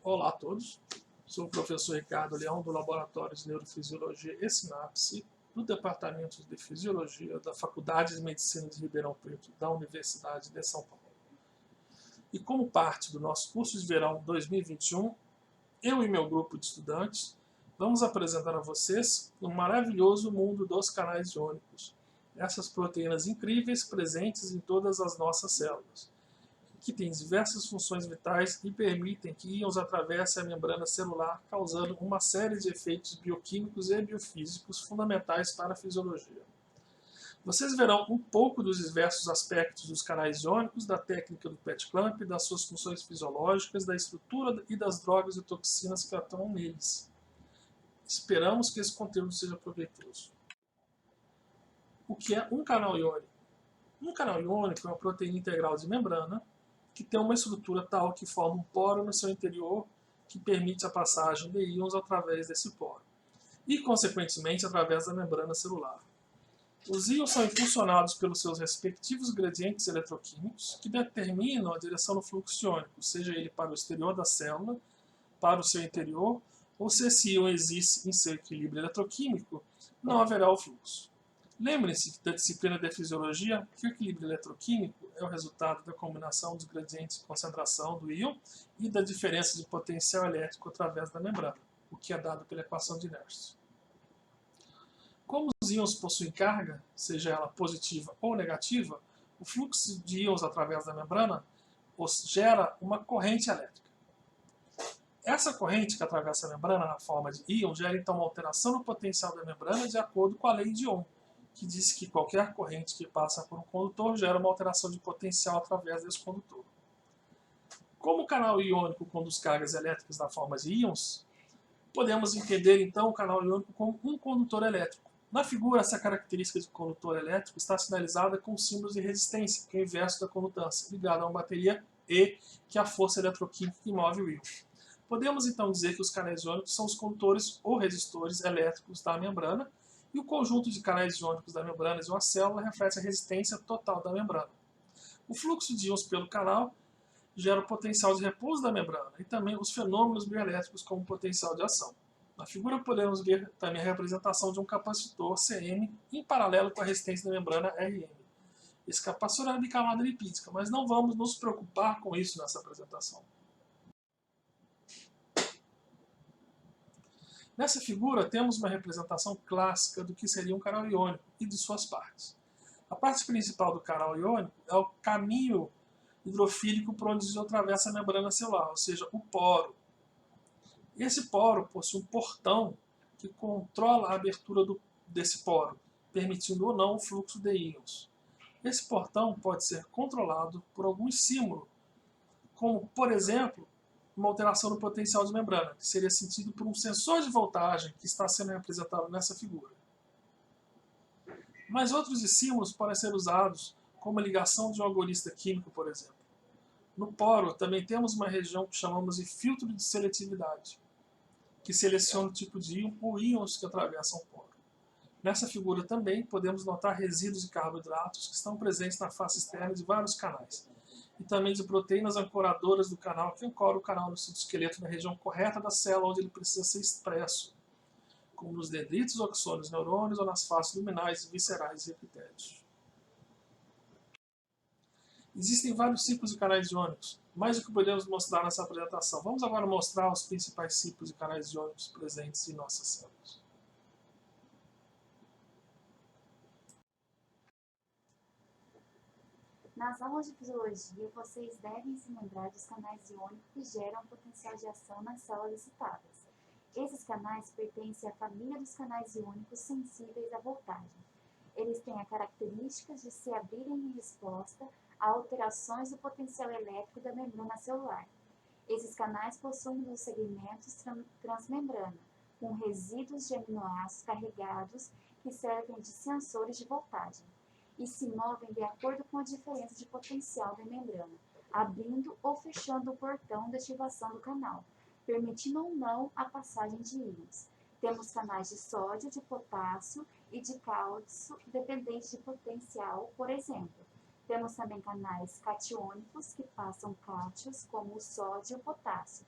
Olá a todos, sou o professor Ricardo Leão do Laboratório de Neurofisiologia e Sinapse do Departamento de Fisiologia da Faculdade de Medicina de Ribeirão Preto da Universidade de São Paulo. E como parte do nosso curso de verão 2021, eu e meu grupo de estudantes vamos apresentar a vocês o maravilhoso mundo dos canais iônicos, essas proteínas incríveis presentes em todas as nossas células, que têm diversas funções vitais e permitem que íons atravessem a membrana celular, causando uma série de efeitos bioquímicos e biofísicos fundamentais para a fisiologia. Vocês verão um pouco dos diversos aspectos dos canais iônicos, da técnica do PET clamp, das suas funções fisiológicas, da estrutura e das drogas e toxinas que atuam neles. Esperamos que esse conteúdo seja proveitoso. O que é um canal iônico? Um canal iônico é uma proteína integral de membrana que tem uma estrutura tal que forma um poro no seu interior que permite a passagem de íons através desse poro e, consequentemente, através da membrana celular. Os íons são impulsionados pelos seus respectivos gradientes eletroquímicos que determinam a direção do fluxo iônico, seja ele para o exterior da célula, para o seu interior, ou se esse íon existe em seu equilíbrio eletroquímico, não haverá o fluxo. Lembrem-se da disciplina de fisiologia que o equilíbrio eletroquímico é o resultado da combinação dos gradientes de concentração do íon e da diferença de potencial elétrico através da membrana, o que é dado pela equação de inércia. Como os íons possuem carga, seja ela positiva ou negativa, o fluxo de íons através da membrana gera uma corrente elétrica. Essa corrente que atravessa a membrana na forma de íon gera então uma alteração no potencial da membrana de acordo com a lei de Ohm, que diz que qualquer corrente que passa por um condutor gera uma alteração de potencial através desse condutor. Como o canal iônico conduz cargas elétricas na forma de íons, podemos entender então o canal iônico como um condutor elétrico. Na figura, essa característica de condutor elétrico está sinalizada com símbolos de resistência, que é o inverso da condutância, ligado a uma bateria E, que é a força eletroquímica que move o íon. Podemos então dizer que os canais iônicos são os condutores ou resistores elétricos da membrana, e o conjunto de canais iônicos da membrana de uma célula reflete a resistência total da membrana. O fluxo de íons pelo canal gera o potencial de repouso da membrana e também os fenômenos bioelétricos como potencial de ação. Na figura podemos ver também a representação de um capacitor CM em paralelo com a resistência da membrana RM. Esse capacitor é de camada lipídica, mas não vamos nos preocupar com isso nessa apresentação. Nessa figura temos uma representação clássica do que seria um canal iônico e de suas partes. A parte principal do canal iônico é o caminho hidrofílico por onde atravessa a membrana celular, ou seja, o poro. Esse poro possui um portão que controla a abertura desse poro, permitindo ou não o fluxo de íons. Esse portão pode ser controlado por algum estímulo, como, por exemplo, uma alteração no potencial de membrana, que seria sentido por um sensor de voltagem que está sendo representado nessa figura. Mas outros estímulos podem ser usados, como a ligação de um agorista químico, por exemplo. No poro, também temos uma região que chamamos de filtro de seletividade, que seleciona o tipo de íon ou íons que atravessam o poro. Nessa figura também podemos notar resíduos de carboidratos que estão presentes na face externa de vários canais, e também de proteínas ancoradoras do canal que ancoram o canal no citoesqueleto na região correta da célula onde ele precisa ser expresso, como nos dendritos, oxônios, neurônios ou nas faces luminais, viscerais e epitérios. Existem vários tipos de canais iônicos, mais do que podemos mostrar nessa apresentação. Vamos agora mostrar os principais tipos de canais iônicos presentes em nossas células. Nas aulas de fisiologia, vocês devem se lembrar dos canais iônicos que geram potencial de ação nas células citadas. Esses canais pertencem à família dos canais iônicos sensíveis à voltagem. Eles têm a característica de se abrirem em resposta a alterações do potencial elétrico da membrana celular. Esses canais possuem os segmentos transmembrana, com resíduos de aminoácidos carregados que servem de sensores de voltagem e se movem de acordo com a diferença de potencial da membrana, abrindo ou fechando o portão de ativação do canal, permitindo ou não a passagem de íons. Temos canais de sódio, de potássio e de cálcio dependentes de potencial, por exemplo. Temos também canais catiônicos que passam cátions, como o sódio e o potássio.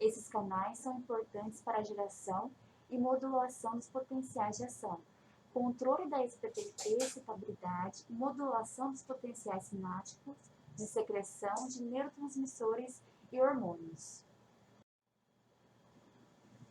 Esses canais são importantes para a geração e modulação dos potenciais de ação, controle da excitabilidade e modulação dos potenciais sinápticos de secreção de neurotransmissores e hormônios.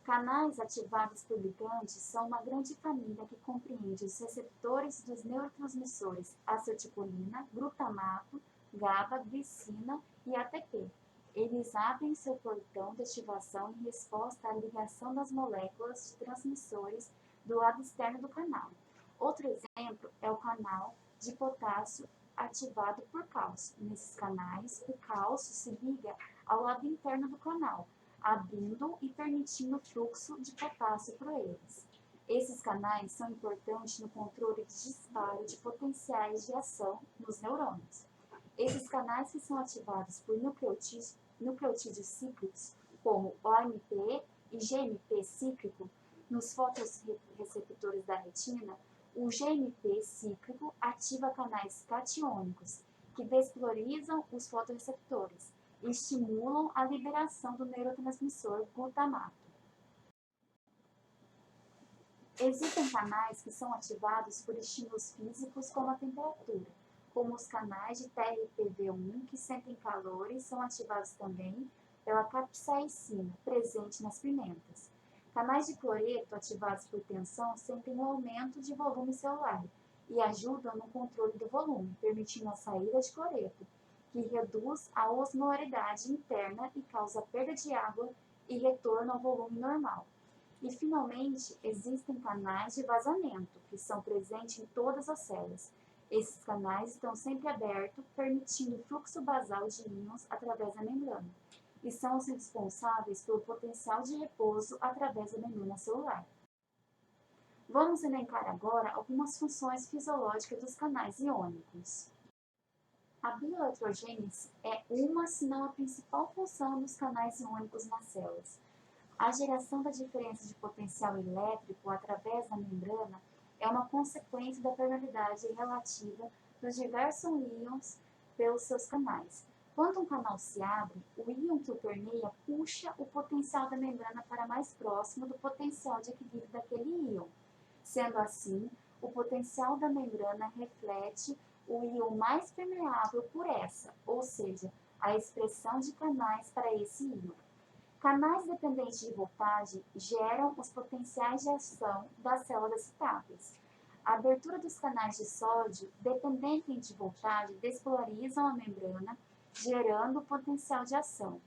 Canais ativados por ligandes são uma grande família que compreende os receptores dos neurotransmissores acetilcolina, glutamato, GABA, glicina e ATP. Eles abrem seu portão de ativação em resposta à ligação das moléculas de transmissores do lado externo do canal. Outro exemplo é o canal de potássio ativado por cálcio. Nesses canais, o cálcio se liga ao lado interno do canal, abrindo e permitindo o fluxo de potássio por eles. Esses canais são importantes no controle de disparo de potenciais de ação nos neurônios. Esses canais que são ativados por nucleotídeos cíclicos, como OMP e GMP cíclico, nos fotorreceptores da retina, o GMP cíclico ativa canais catiônicos, que despolarizam os fotorreceptores e estimulam a liberação do neurotransmissor glutamato. Existem canais que são ativados por estímulos físicos como a temperatura, como os canais de TRPV1 que sentem calor e são ativados também pela capsaicina, presente nas pimentas. Canais de cloreto ativados por tensão sentem um aumento de volume celular e ajudam no controle do volume, permitindo a saída de cloreto, que reduz a osmolaridade interna e causa perda de água e retorno ao volume normal. E, finalmente, existem canais de vazamento, que são presentes em todas as células. Esses canais estão sempre abertos, permitindo o fluxo basal de íons através da membrana, e são os responsáveis pelo potencial de repouso através da membrana celular. Vamos elencar agora algumas funções fisiológicas dos canais iônicos. A bioeletrogênese é uma, se não a principal função dos canais iônicos nas células. A geração da diferença de potencial elétrico através da membrana é uma consequência da permeabilidade relativa dos diversos íons pelos seus canais. Quando um canal se abre, o íon que o permeia puxa o potencial da membrana para mais próximo do potencial de equilíbrio daquele íon. Sendo assim, o potencial da membrana reflete o íon mais permeável por essa, ou seja, a expressão de canais para esse íon. Canais dependentes de voltagem geram os potenciais de ação das células excitáveis. A abertura dos canais de sódio dependentes de voltagem despolarizam a membrana, gerando o potencial de ação.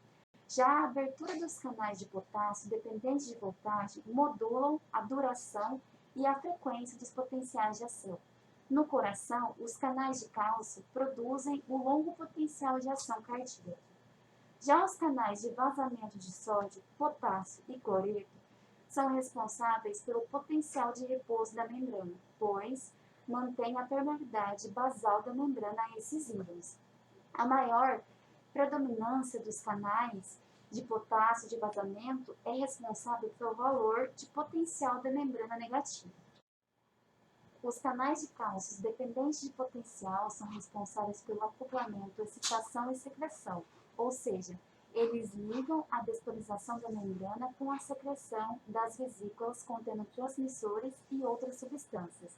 Já a abertura dos canais de potássio dependentes de voltagem modulam a duração e a frequência dos potenciais de ação. No coração, os canais de cálcio produzem o longo potencial de ação cardíaca. Já os canais de vazamento de sódio, potássio e cloreto são responsáveis pelo potencial de repouso da membrana, pois mantém a permeabilidade basal da membrana a esses íons. A maior predominância dos canais de potássio de vazamento é responsável pelo valor de potencial da membrana negativa. Os canais de cálcio dependentes de potencial são responsáveis pelo acoplamento, excitação e secreção, ou seja, eles ligam a despolarização da membrana com a secreção das vesículas contendo transmissores e outras substâncias.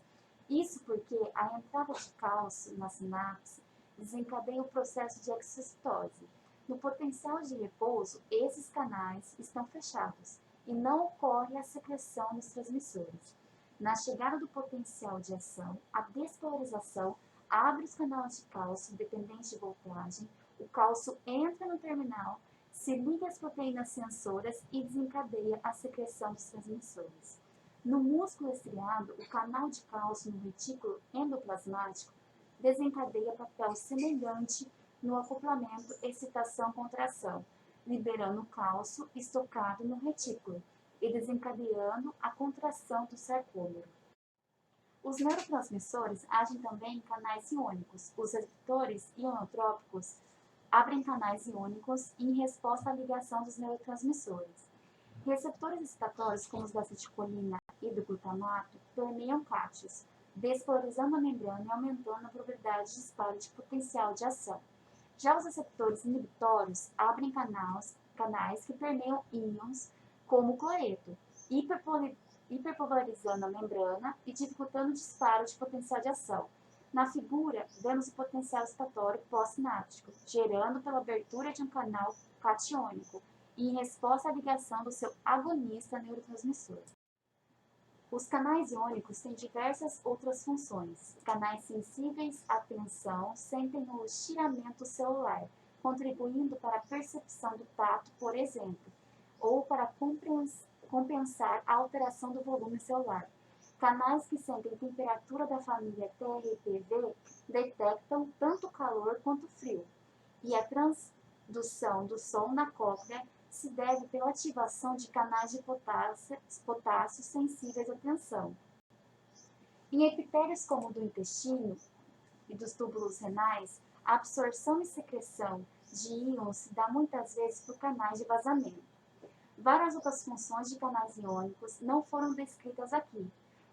Isso porque a entrada de cálcio na sinapse desencadeia o processo de exocitose. No potencial de repouso, esses canais estão fechados e não ocorre a secreção dos transmissores. Na chegada do potencial de ação, a despolarização abre os canais de cálcio dependentes de voltagem, o cálcio entra no terminal, se liga às proteínas sensoras e desencadeia a secreção dos transmissores. No músculo estriado, o canal de cálcio no retículo endoplasmático desencadeia papel semelhante no acoplamento excitação-contração, liberando cálcio estocado no retículo e desencadeando a contração do sarcômero. Os neurotransmissores agem também em canais iônicos. Os receptores ionotrópicos abrem canais iônicos em resposta à ligação dos neurotransmissores. Receptores excitatórios, como os da acetilcolina e do glutamato, permeiam cátions, despolarizando a membrana e aumentando a probabilidade de disparo de potencial de ação. Já os receptores inibitórios abrem canais canais que permeiam íons como o cloreto, hiperpolarizando a membrana e dificultando o disparo de potencial de ação. Na figura, vemos o potencial excitatório pós-sináptico, gerando pela abertura de um canal catiônico e em resposta à ligação do seu agonista neurotransmissor. Os canais iônicos têm diversas outras funções. Canais sensíveis à tensão sentem o estiramento celular, contribuindo para a percepção do tato, por exemplo, ou para compensar a alteração do volume celular. Canais que sentem temperatura da família TRPV detectam tanto calor quanto frio, e a transdução do som na cóclea se deve pela ativação de canais de potássio sensíveis à tensão. Em epitérios como o do intestino e dos túbulos renais, a absorção e secreção de íons se dá muitas vezes por canais de vazamento. Várias outras funções de canais iônicos não foram descritas aqui.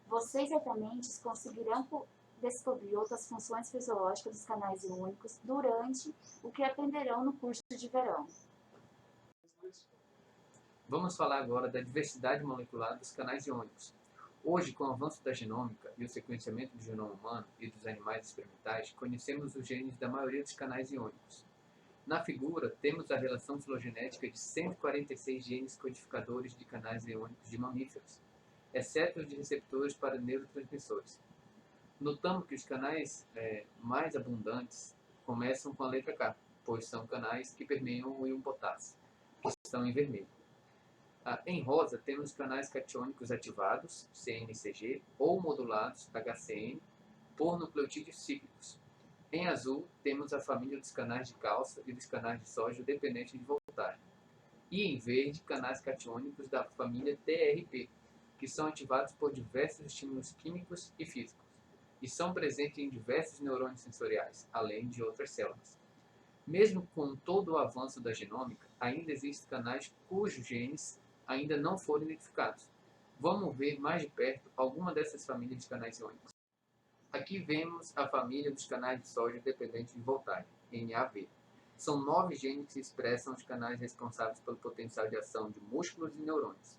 Vocês certamente conseguirão descobrir outras funções fisiológicas dos canais iônicos durante o que aprenderão no curso de verão. Vamos falar agora da diversidade molecular dos canais iônicos. Hoje, com o avanço da genômica e o sequenciamento do genoma humano e dos animais experimentais, conhecemos os genes da maioria dos canais iônicos. Na figura, temos a relação filogenética de 146 genes codificadores de canais iônicos de mamíferos, exceto os de receptores para neurotransmissores. Notamos que os canais mais abundantes começam com a letra K, pois são canais que permeiam o íon potássio, que estão em vermelho. Em rosa, temos canais catiônicos ativados, CNCG, ou modulados, HCN, por nucleotídeos cíclicos. Em azul, temos a família dos canais de calça e dos canais de sódio dependentes de voltagem. E em verde, canais catiônicos da família TRP, que são ativados por diversos estímulos químicos e físicos, e são presentes em diversos neurônios sensoriais, além de outras células. Mesmo com todo o avanço da genômica, ainda existem canais cujos genes ainda não foram identificados. Vamos ver mais de perto alguma dessas famílias de canais iônicos. Aqui vemos a família dos canais de sódio dependentes de voltagem, NAV. São 9 genes que expressam os canais responsáveis pelo potencial de ação de músculos e neurônios.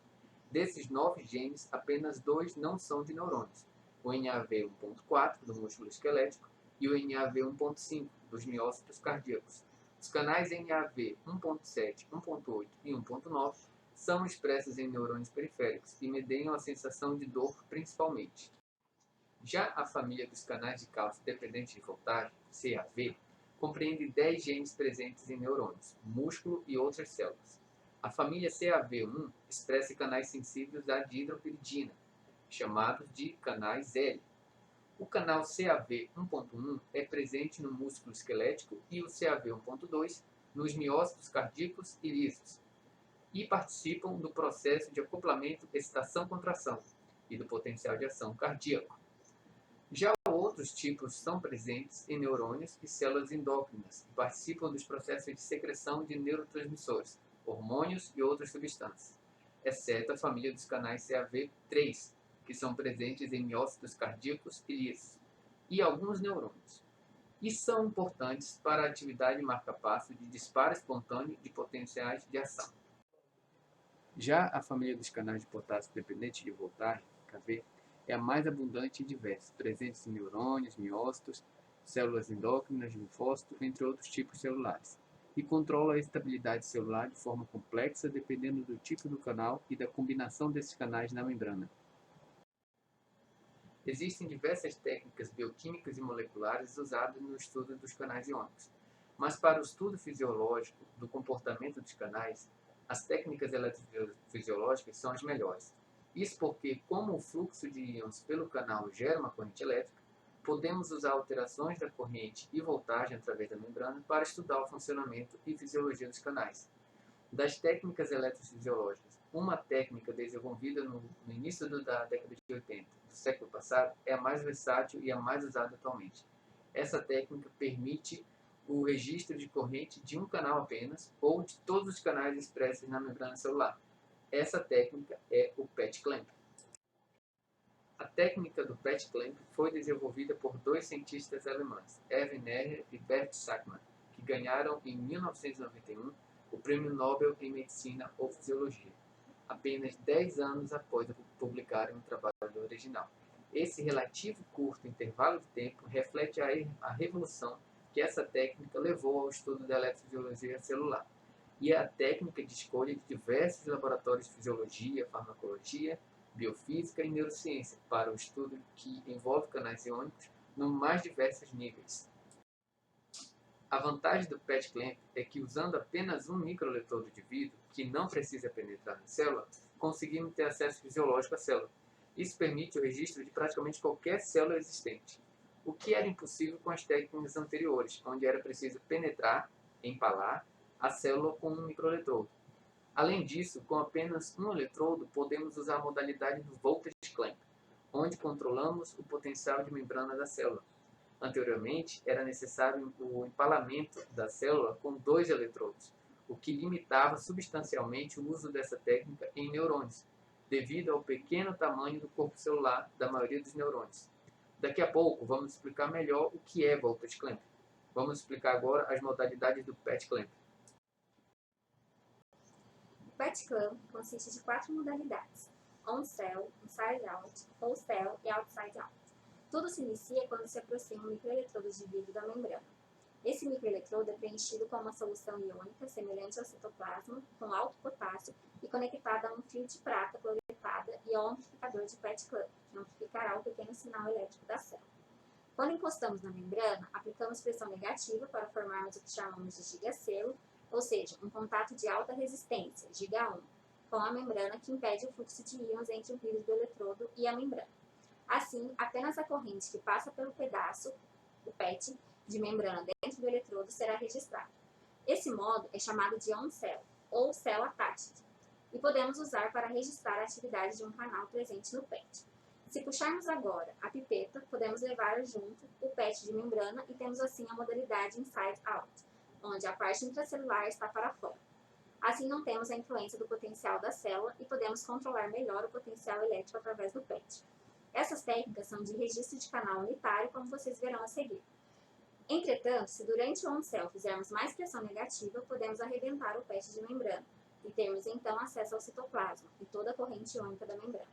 Desses 9 genes, apenas 2 não são de neurônios, o NAV1.4 do músculo esquelético e o NAV1.5 dos miócitos cardíacos. Os canais NAV 1.7, 1.8 e 1.9 são expressos em neurônios periféricos e medeiam a sensação de dor principalmente. Já a família dos canais de cálcio dependentes de voltagem, CAV, compreende 10 genes presentes em neurônios, músculo e outras células. A família CAV1 expressa canais sensíveis à dihidropiridina, chamados de canais L. O canal CAV 1.1 é presente no músculo esquelético e o CAV 1.2 nos miócitos cardíacos e lisos, e participam do processo de acoplamento, excitação-contração e do potencial de ação cardíaco. Já outros tipos são presentes em neurônios e células endócrinas e participam dos processos de secreção de neurotransmissores, hormônios e outras substâncias, exceto a família dos canais CAV3, que são presentes em miócitos cardíacos e lisos, e alguns neurônios, e são importantes para a atividade marca-passo de disparo espontâneo de potenciais de ação. Já a família dos canais de potássio dependentes de voltagem, KV, é a mais abundante e diversa, presente em neurônios, miócitos, células endócrinas, linfócitos, entre outros tipos celulares, e controla a estabilidade celular de forma complexa dependendo do tipo do canal e da combinação desses canais na membrana. Existem diversas técnicas bioquímicas e moleculares usadas no estudo dos canais iônicos, mas para o estudo fisiológico do comportamento dos canais, as técnicas eletrofisiológicas são as melhores. Isso porque, como o fluxo de íons pelo canal gera uma corrente elétrica, podemos usar alterações da corrente e voltagem através da membrana para estudar o funcionamento e fisiologia dos canais. Das técnicas eletrofisiológicas, uma técnica desenvolvida no início da década de 80 do século passado é a mais versátil e a mais usada atualmente. Essa técnica permite o registro de corrente de um canal apenas ou de todos os canais expressos na membrana celular. Essa técnica é o PET clamp. A técnica do PET clamp foi desenvolvida por 2 cientistas alemães, Erwin Neher e Bert Sakmann, que ganharam em 1991 o Prêmio Nobel em Medicina ou Fisiologia, apenas 10 anos após publicarem um trabalho original. Esse relativo curto intervalo de tempo reflete a revolução que essa técnica levou ao estudo da eletrofisiologia celular e a técnica de escolha de diversos laboratórios de fisiologia, farmacologia, biofísica e neurociência para o estudo que envolve canais iônicos nos mais diversos níveis. A vantagem do PET clamp é que, usando apenas um microeletrodo de vidro, que não precisa penetrar na célula, conseguimos ter acesso fisiológico à célula. Isso permite o registro de praticamente qualquer célula existente, o que era impossível com as técnicas anteriores, onde era preciso penetrar, empalar, a célula com um microeletrodo. Além disso, com apenas um eletrodo, podemos usar a modalidade do voltage clamp, onde controlamos o potencial de membrana da célula. Anteriormente, era necessário o empalamento da célula com 2 eletrodos, o que limitava substancialmente o uso dessa técnica em neurônios, devido ao pequeno tamanho do corpo celular da maioria dos neurônios. Daqui a pouco, vamos explicar melhor o que é voltage clamp. Vamos explicar agora as modalidades do PET clamp. O PET clamp consiste de 4 modalidades: on-cell, inside-out, whole-cell e outside-out. Tudo se inicia quando se aproxima um microeletrodo de vidro da membrana. Esse microeletrodo é preenchido com uma solução iônica semelhante ao citoplasma, com alto potássio e conectada a um fio de prata cloretada e ao amplificador de PET clamp, que amplificará o pequeno sinal elétrico da célula. Quando encostamos na membrana, aplicamos pressão negativa para formarmos o que chamamos de gigaselo, ou seja, um contato de alta resistência, giga 1, com a membrana que impede o fluxo de íons entre o vidro do eletrodo e a membrana. Assim, apenas a corrente que passa pelo pedaço, o PET, de membrana dentro do eletrodo será registrada. Esse modo é chamado de on-cell, ou cell attached, e podemos usar para registrar a atividade de um canal presente no PET. Se puxarmos agora a pipeta, podemos levar junto o PET de membrana e temos assim a modalidade inside-out, onde a parte intracelular está para fora. Assim não temos a influência do potencial da célula e podemos controlar melhor o potencial elétrico através do PET. Essas técnicas são de registro de canal unitário, como vocês verão a seguir. Entretanto, se durante o on-cell fizermos mais pressão negativa, podemos arrebentar o PET de membrana e termos então acesso ao citoplasma e toda a corrente iônica da membrana.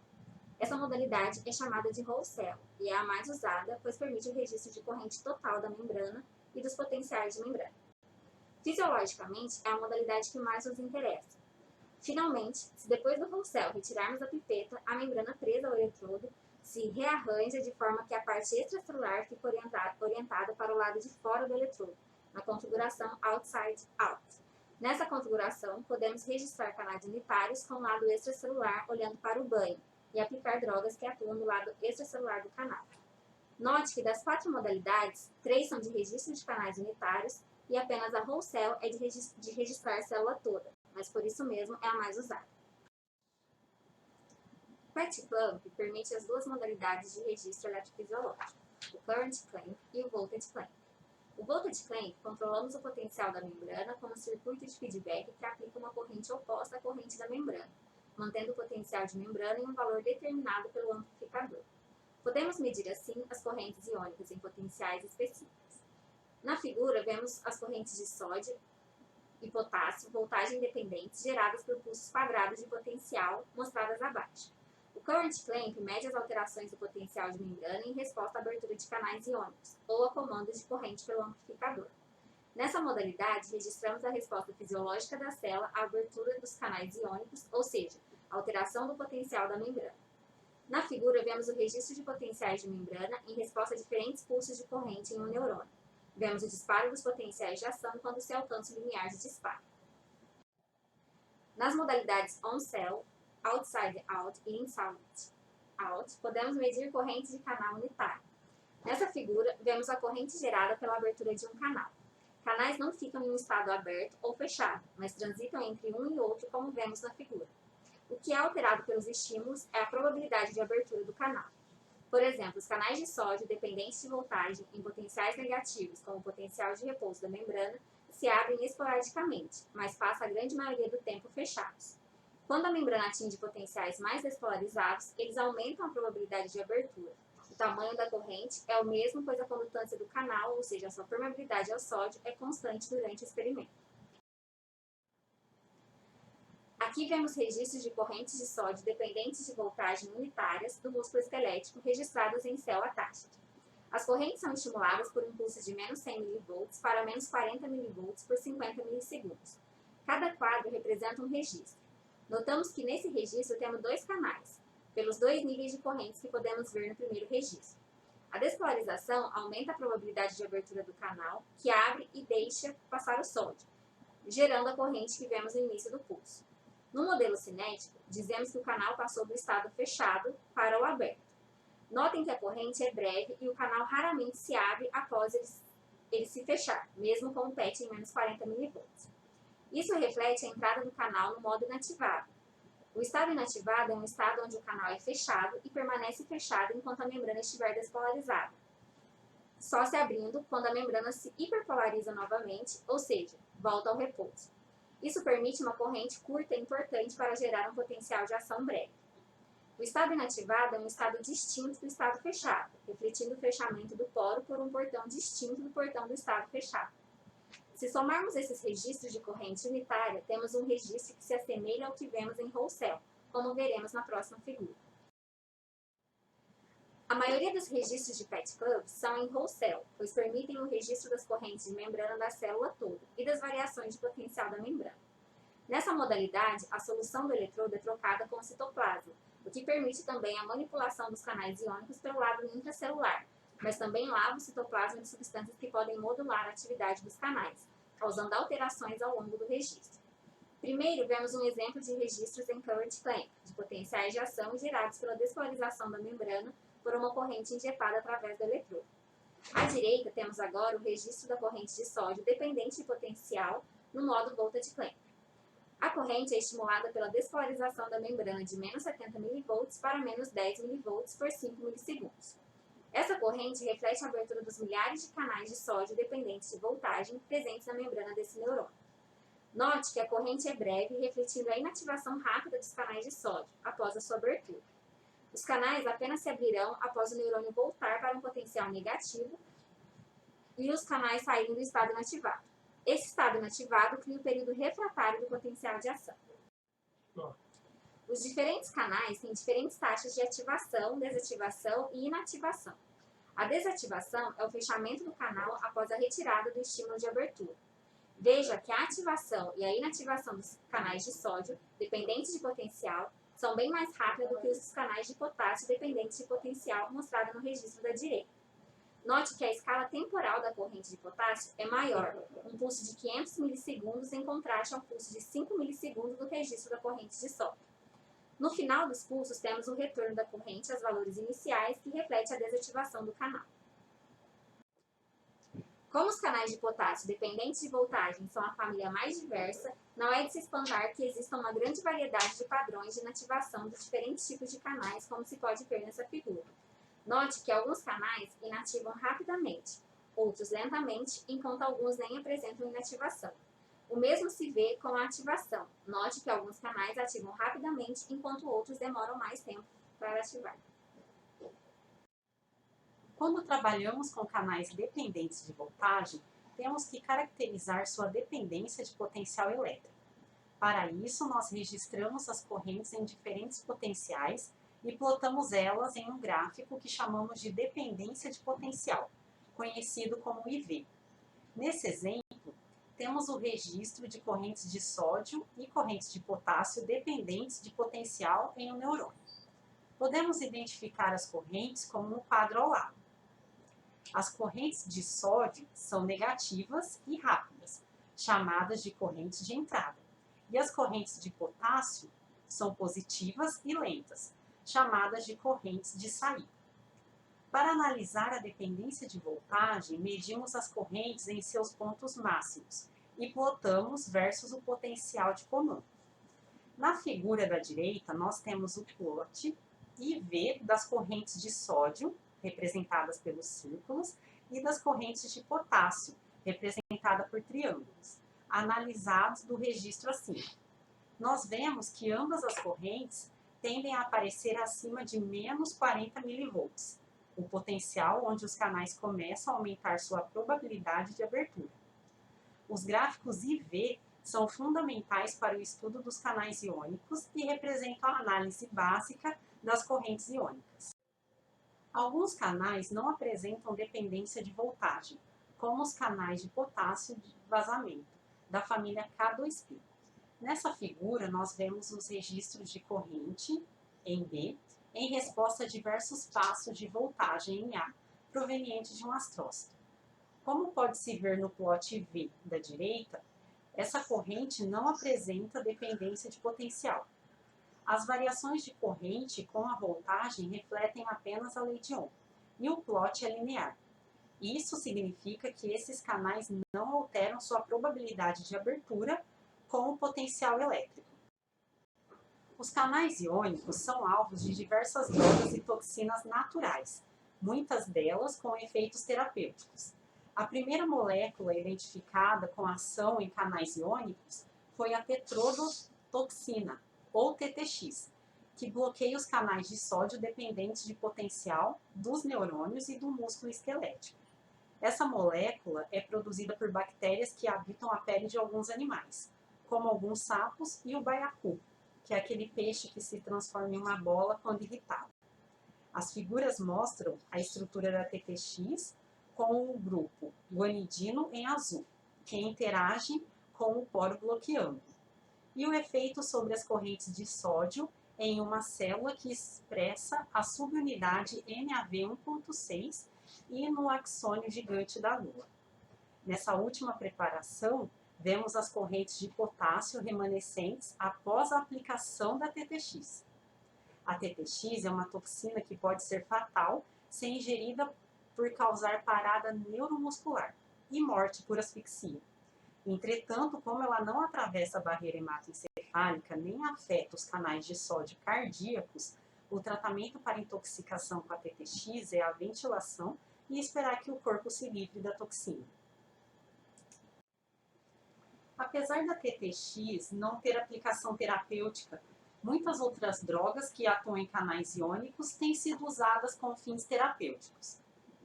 Essa modalidade é chamada de whole-cell e é a mais usada, pois permite o registro de corrente total da membrana e dos potenciais de membrana. Fisiologicamente, é a modalidade que mais nos interessa. Finalmente, se depois do whole-cell retirarmos a pipeta, a membrana presa ao eletrodo se rearranja de forma que a parte extracelular fique orientada para o lado de fora do eletrodo, na configuração outside-out. Nessa configuração, podemos registrar canais unitários com o lado extracelular olhando para o banho e aplicar drogas que atuam no lado extracelular do canal. Note que das 4 modalidades, 3 são de registro de canais unitários e apenas a whole-cell é de registrar a célula toda, mas por isso mesmo é a mais usada. O PET clamp permite as 2 modalidades de registro eletrofisiológico, o current clamp e o voltage clamp. O voltage clamp, controlamos o potencial da membrana com um circuito de feedback que aplica uma corrente oposta à corrente da membrana, mantendo o potencial de membrana em um valor determinado pelo amplificador. Podemos medir assim as correntes iônicas em potenciais específicos. Na figura, vemos as correntes de sódio e potássio, voltagem independentes, geradas por pulsos quadrados de potencial, mostradas abaixo. O current clamp mede as alterações do potencial de membrana em resposta à abertura de canais iônicos, ou a comandos de corrente pelo amplificador. Nessa modalidade, registramos a resposta fisiológica da célula à abertura dos canais iônicos, ou seja, a alteração do potencial da membrana. Na figura, vemos o registro de potenciais de membrana em resposta a diferentes pulsos de corrente em um neurônio. Vemos o disparo dos potenciais de ação quando se alcança o limiar de disparo. Nas modalidades on-cell, outside-out e inside-out, podemos medir correntes de canal unitário. Nessa figura, vemos a corrente gerada pela abertura de um canal. Canais não ficam em um estado aberto ou fechado, mas transitam entre um e outro, como vemos na figura. O que é alterado pelos estímulos é a probabilidade de abertura do canal. Por exemplo, os canais de sódio dependentes de voltagem em potenciais negativos, como o potencial de repouso da membrana, se abrem esporadicamente, mas passam a grande maioria do tempo fechados. Quando a membrana atinge potenciais mais despolarizados, eles aumentam a probabilidade de abertura. O tamanho da corrente é o mesmo, pois a condutância do canal, ou seja, a sua permeabilidade ao sódio, é constante durante o experimento. Aqui vemos registros de correntes de sódio dependentes de voltagem unitárias do músculo esquelético registrados em célula atáchica. As correntes são estimuladas por impulsos de menos 100 mV para menos 40 mV por 50 milissegundos. Cada quadro representa um registro. Notamos que nesse registro temos dois canais, pelos dois níveis de correntes que podemos ver no primeiro registro. A despolarização aumenta a probabilidade de abertura do canal, que abre e deixa passar o sódio, gerando a corrente que vemos no início do pulso. No modelo cinético, dizemos que o canal passou do estado fechado para o aberto. Notem que a corrente é breve e o canal raramente se abre após ele se fechar, mesmo com o PET em menos 40 mV. Isso reflete a entrada do canal no modo inativado. O estado inativado é um estado onde o canal é fechado e permanece fechado enquanto a membrana estiver despolarizada, só se abrindo quando a membrana se hiperpolariza novamente, ou seja, volta ao repouso. Isso permite uma corrente curta e importante para gerar um potencial de ação breve. O estado inativado é um estado distinto do estado fechado, refletindo o fechamento do poro por um portão distinto do portão do estado fechado. Se somarmos esses registros de corrente unitária, temos um registro que se assemelha ao que vemos em Whole Cell, como veremos na próxima figura. A maioria dos registros de PET Club são em Whole Cell, pois permitem o registro das correntes de membrana da célula toda e das variações de potencial da membrana. Nessa modalidade, a solução do eletrodo é trocada com o citoplasma, o que permite também a manipulação dos canais iônicos pelo lado intracelular, mas também lava o citoplasma de substâncias que podem modular a atividade dos canais, causando alterações ao longo do registro. Primeiro, vemos um exemplo de registros em current clamp, de potenciais de ação gerados pela despolarização da membrana por uma corrente injetada através do eletrodo. À direita, temos agora o registro da corrente de sódio dependente de potencial no modo voltage clamp. A corrente é estimulada pela despolarização da membrana de menos 70 mV para menos 10 mV por 5 milissegundos. Essa corrente reflete a abertura dos milhares de canais de sódio dependentes de voltagem presentes na membrana desse neurônio. Note que a corrente é breve, refletindo a inativação rápida dos canais de sódio após a sua abertura. Os canais apenas se abrirão após o neurônio voltar para um potencial negativo e os canais saírem do estado inativado. Esse estado inativado cria o período refratário do potencial de ação. Os diferentes canais têm diferentes taxas de ativação, desativação e inativação. A desativação é o fechamento do canal após a retirada do estímulo de abertura. Veja que a ativação e a inativação dos canais de sódio, dependentes de potencial, são bem mais rápidas do que os dos canais de potássio dependentes de potencial mostrado no registro da direita. Note que a escala temporal da corrente de potássio é maior, um pulso de 500 milissegundos em contraste ao pulso de 5 milissegundos do registro da corrente de sódio. No final dos pulsos, temos o retorno da corrente aos valores iniciais, que reflete a desativação do canal. Como os canais de potássio dependentes de voltagem são a família mais diversa, não é de se espantar que exista uma grande variedade de padrões de inativação dos diferentes tipos de canais, como se pode ver nessa figura. Note que alguns canais inativam rapidamente, outros lentamente, enquanto alguns nem apresentam inativação. O mesmo se vê com a ativação. Note que alguns canais ativam rapidamente, enquanto outros demoram mais tempo para ativar. Quando trabalhamos com canais dependentes de voltagem, temos que caracterizar sua dependência de potencial elétrico. Para isso, nós registramos as correntes em diferentes potenciais e plotamos elas em um gráfico que chamamos de dependência de potencial, conhecido como IV. Nesse exemplo, temos o registro de correntes de sódio e correntes de potássio dependentes de potencial em um neurônio. Podemos identificar as correntes como no quadro ao lado. As correntes de sódio são negativas e rápidas, chamadas de correntes de entrada, e as correntes de potássio são positivas e lentas, chamadas de correntes de saída. Para analisar a dependência de voltagem, medimos as correntes em seus pontos máximos e plotamos versus o potencial de comando. Na figura da direita, nós temos o plot IV das correntes de sódio, representadas pelos círculos, e das correntes de potássio, representada por triângulos, analisados do registro acima. Nós vemos que ambas as correntes tendem a aparecer acima de menos 40 mV, o potencial onde os canais começam a aumentar sua probabilidade de abertura. Os gráficos IV são fundamentais para o estudo dos canais iônicos e representam a análise básica das correntes iônicas. Alguns canais não apresentam dependência de voltagem, como os canais de potássio de vazamento, da família K2P. Nessa figura, nós vemos os registros de corrente, em B, em resposta a diversos passos de voltagem em A, provenientes de um astrócito. Como pode-se ver no plot V da direita, essa corrente não apresenta dependência de potencial. As variações de corrente com a voltagem refletem apenas a lei de Ohm, e o plot é linear. Isso significa que esses canais não alteram sua probabilidade de abertura com o potencial elétrico. Os canais iônicos são alvos de diversas drogas e toxinas naturais, muitas delas com efeitos terapêuticos. A primeira molécula identificada com ação em canais iônicos foi a tetrodotoxina, ou TTX, que bloqueia os canais de sódio dependentes de potencial dos neurônios e do músculo esquelético. Essa molécula é produzida por bactérias que habitam a pele de alguns animais, como alguns sapos e o baiacu, que é aquele peixe que se transforma em uma bola quando irritado. As figuras mostram a estrutura da TTX com o grupo guanidino em azul, que interage com o poro bloqueando, e o efeito sobre as correntes de sódio em uma célula que expressa a subunidade NaV1.6 e no axônio gigante da Lua. Nessa última preparação, vemos as correntes de potássio remanescentes após a aplicação da TTX. A TTX é uma toxina que pode ser fatal se ingerida por causar parada neuromuscular e morte por asfixia. Entretanto, como ela não atravessa a barreira hematoencefálica nem afeta os canais de sódio cardíacos, o tratamento para intoxicação com a TTX é a ventilação e esperar que o corpo se livre da toxina. Apesar da TTX não ter aplicação terapêutica, muitas outras drogas que atuam em canais iônicos têm sido usadas com fins terapêuticos.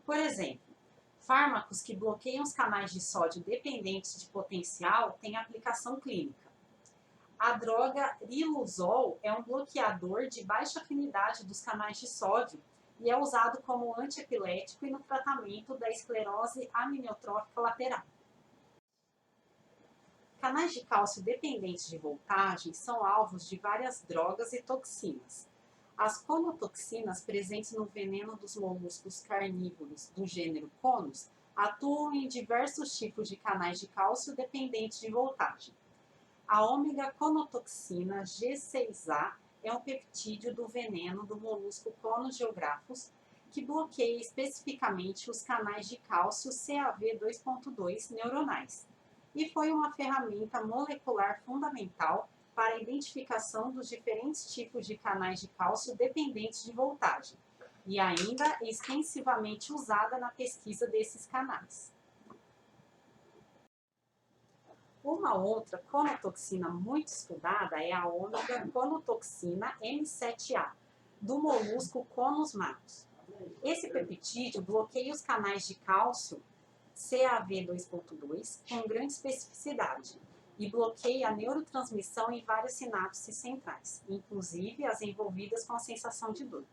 Por exemplo, fármacos que bloqueiam os canais de sódio dependentes de potencial têm aplicação clínica. A droga riluzol é um bloqueador de baixa afinidade dos canais de sódio e é usado como antiepilético e no tratamento da esclerose aminiotrófica lateral. Canais de cálcio dependentes de voltagem são alvos de várias drogas e toxinas. As conotoxinas presentes no veneno dos moluscos carnívoros do gênero Conus atuam em diversos tipos de canais de cálcio dependentes de voltagem. A ômega-conotoxina G6A é um peptídeo do veneno do molusco Conus geographus que bloqueia especificamente os canais de cálcio CaV2.2 neuronais e foi uma ferramenta molecular fundamental para a identificação dos diferentes tipos de canais de cálcio dependentes de voltagem, e ainda é extensivamente usada na pesquisa desses canais. Uma outra conotoxina muito estudada é a ômega-conotoxina M7A, do molusco Conus matus. Esse peptídeo bloqueia os canais de cálcio CaV2.2 com grande especificidade e bloqueia a neurotransmissão em várias sinapses centrais, inclusive as envolvidas com a sensação de dor.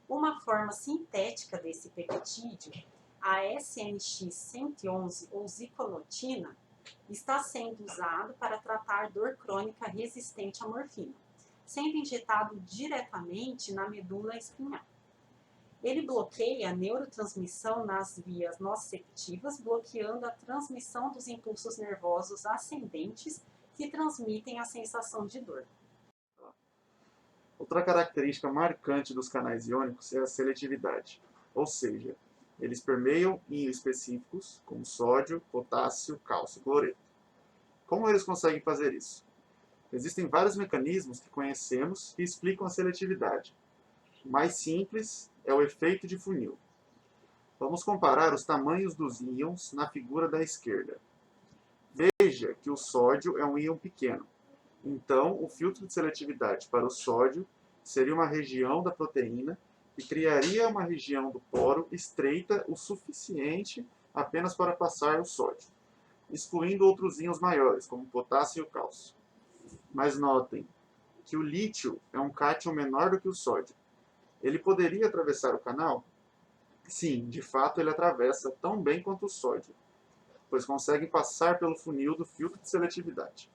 Uma forma sintética desse peptídeo, a SNX-111 ou ziconotina, está sendo usado para tratar dor crônica resistente à morfina, sendo injetado diretamente na medula espinhal. Ele bloqueia a neurotransmissão nas vias nociceptivas, bloqueando a transmissão dos impulsos nervosos ascendentes que transmitem a sensação de dor. Outra característica marcante dos canais iônicos é a seletividade, ou seja, eles permeiam íons específicos, como sódio, potássio, cálcio e cloreto. Como eles conseguem fazer isso? Existem vários mecanismos que conhecemos que explicam a seletividade. O mais simples é o efeito de funil. Vamos comparar os tamanhos dos íons na figura da esquerda. Veja que o sódio é um íon pequeno. Então, o filtro de seletividade para o sódio seria uma região da proteína que criaria uma região do poro estreita o suficiente apenas para passar o sódio. excluindo outros íons maiores, como o potássio e o cálcio. Mas notem que o lítio é um cátion menor do que o sódio. Ele poderia atravessar o canal? Sim, de fato ele atravessa tão bem quanto o sódio, pois consegue passar pelo funil do filtro de seletividade.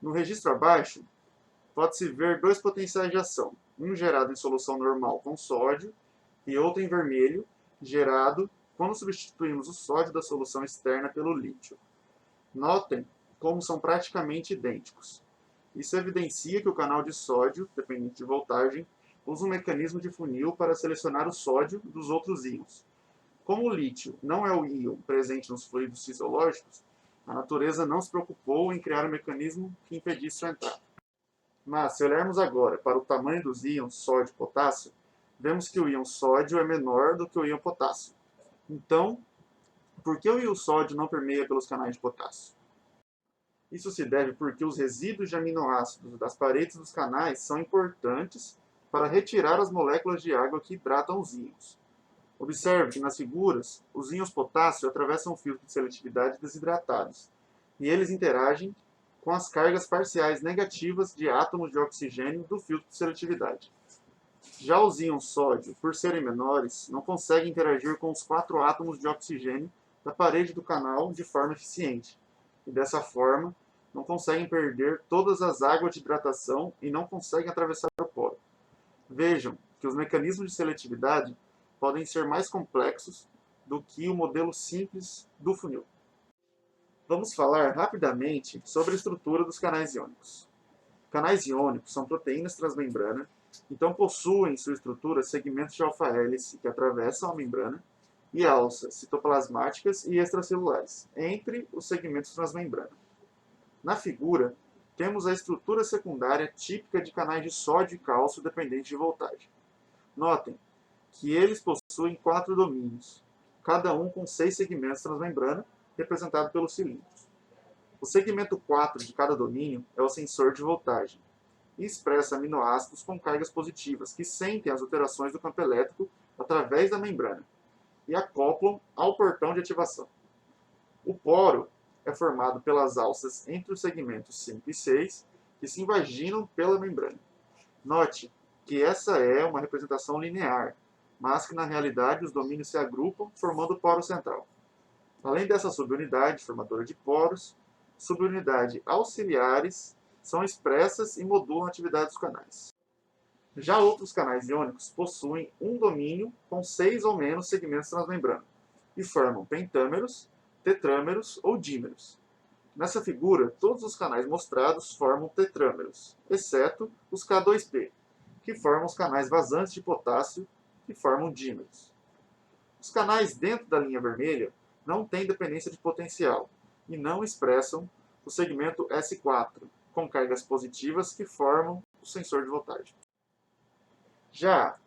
No registro abaixo, pode-se ver dois potenciais de ação, um gerado em solução normal com sódio e outro em vermelho, gerado quando substituímos o sódio da solução externa pelo lítio. Notem como são praticamente idênticos. Isso evidencia que o canal de sódio, dependente de voltagem, usa um mecanismo de funil para selecionar o sódio dos outros íons. Como o lítio não é o íon presente nos fluidos fisiológicos, a natureza não se preocupou em criar um mecanismo que impedisse sua entrada. Mas, se olharmos agora para o tamanho dos íons sódio e potássio, vemos que o íon sódio é menor do que o íon potássio. Então, por que o íon sódio não permeia pelos canais de potássio? Isso se deve porque os resíduos de aminoácidos das paredes dos canais são importantes para retirar as moléculas de água que hidratam os íons. Observe que nas figuras, os íons potássio atravessam o filtro de seletividade desidratados, e eles interagem com as cargas parciais negativas de átomos de oxigênio do filtro de seletividade. Já os íons sódio, por serem menores, não conseguem interagir com os 4 átomos de oxigênio da parede do canal de forma eficiente, e dessa forma não conseguem perder todas as águas de hidratação e não conseguem atravessar o poro. Vejam que os mecanismos de seletividade podem ser mais complexos do que o modelo simples do funil. Vamos falar rapidamente sobre a estrutura dos canais iônicos. Canais iônicos são proteínas transmembrana, então possuem em sua estrutura segmentos de alfa-hélice que atravessam a membrana e alças citoplasmáticas e extracelulares, entre os segmentos transmembrana. Na figura, temos a estrutura secundária típica de canais de sódio e cálcio dependente de voltagem. Notem que eles possuem 4 domínios, cada um com 6 segmentos transmembrana, representado pelos cilindros. O segmento 4 de cada domínio é o sensor de voltagem, e expressa aminoácidos com cargas positivas, que sentem as alterações do campo elétrico através da membrana, e acoplam ao portão de ativação. O poro é formado pelas alças entre os segmentos 5 e 6, que se invaginam pela membrana. Note que essa é uma representação linear, mas que na realidade os domínios se agrupam formando o poro central. Além dessa subunidade formadora de poros, subunidades auxiliares são expressas e modulam a atividade dos canais. Já outros canais iônicos possuem um domínio com 6 ou menos segmentos transmembrana e formam pentâmeros, tetrâmeros ou dímeros. Nessa figura, todos os canais mostrados formam tetrâmeros, exceto os K2P, que formam os canais vazantes de potássio, que formam dímeros. Os canais dentro da linha vermelha não têm dependência de potencial e não expressam o segmento S4, com cargas positivas que formam o sensor de voltagem. Já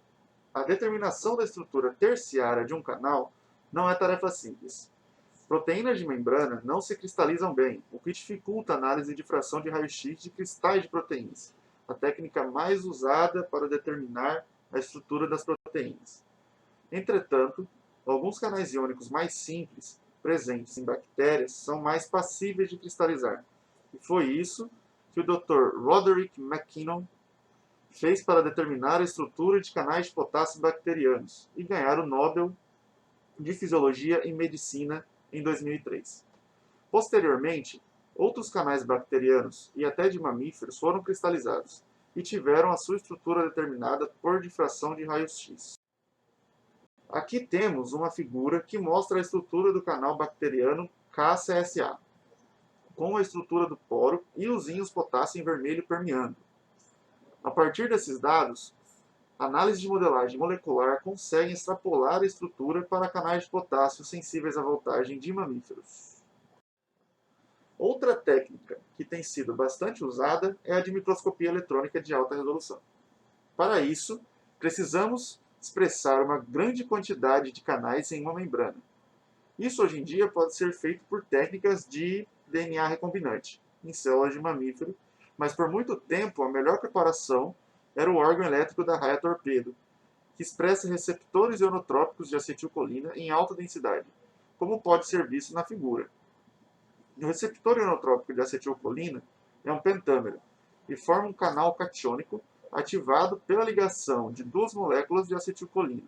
a determinação da estrutura terciária de um canal não é tarefa simples. Proteínas de membrana não se cristalizam bem, o que dificulta a análise de fração de raio-x de cristais de proteínas, a técnica mais usada para determinar a estrutura das proteínas. Entretanto, alguns canais iônicos mais simples, presentes em bactérias, são mais passíveis de cristalizar. E foi isso que o Dr. Roderick McKinnon fez para determinar a estrutura de canais de potássio bacterianos e ganhar o Nobel de Fisiologia e Medicina em 2003. Posteriormente, outros canais bacterianos e até de mamíferos foram cristalizados e tiveram a sua estrutura determinada por difração de raios-x. Aqui temos uma figura que mostra a estrutura do canal bacteriano KCSA, com a estrutura do poro e os íons potássio em vermelho permeando. A partir desses dados, a análise de modelagem molecular consegue extrapolar a estrutura para canais de potássio sensíveis à voltagem de mamíferos. Outra técnica que tem sido bastante usada é a de microscopia eletrônica de alta resolução. Para isso, precisamos expressar uma grande quantidade de canais em uma membrana. Isso hoje em dia pode ser feito por técnicas de DNA recombinante, em células de mamífero, mas por muito tempo a melhor preparação era o órgão elétrico da raia torpedo, que expressa receptores ionotrópicos de acetilcolina em alta densidade, como pode ser visto na figura. O receptor inotrópico de acetilcolina é um pentâmero e forma um canal catiônico ativado pela ligação de duas moléculas de acetilcolina.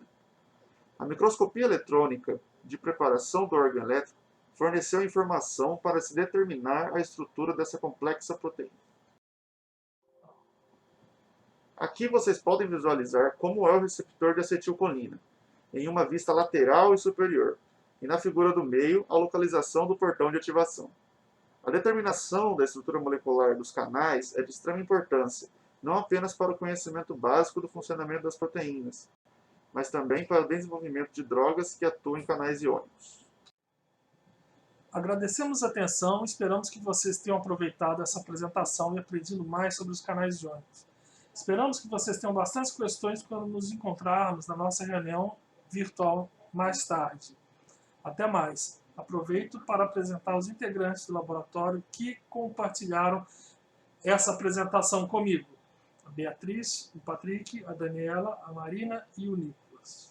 A microscopia eletrônica de preparação do órgão elétrico forneceu informação para se determinar a estrutura dessa complexa proteína. Aqui vocês podem visualizar como é o receptor de acetilcolina, em uma vista lateral e superior, e na figura do meio, a localização do portão de ativação. A determinação da estrutura molecular dos canais é de extrema importância, não apenas para o conhecimento básico do funcionamento das proteínas, mas também para o desenvolvimento de drogas que atuam em canais iônicos. Agradecemos a atenção e esperamos que vocês tenham aproveitado essa apresentação e aprendido mais sobre os canais iônicos. Esperamos que vocês tenham bastantes questões quando nos encontrarmos na nossa reunião virtual mais tarde. Até mais. Aproveito para apresentar os integrantes do laboratório que compartilharam essa apresentação comigo. A Beatriz, o Patrick, a Daniela, a Marina e o Nicolas.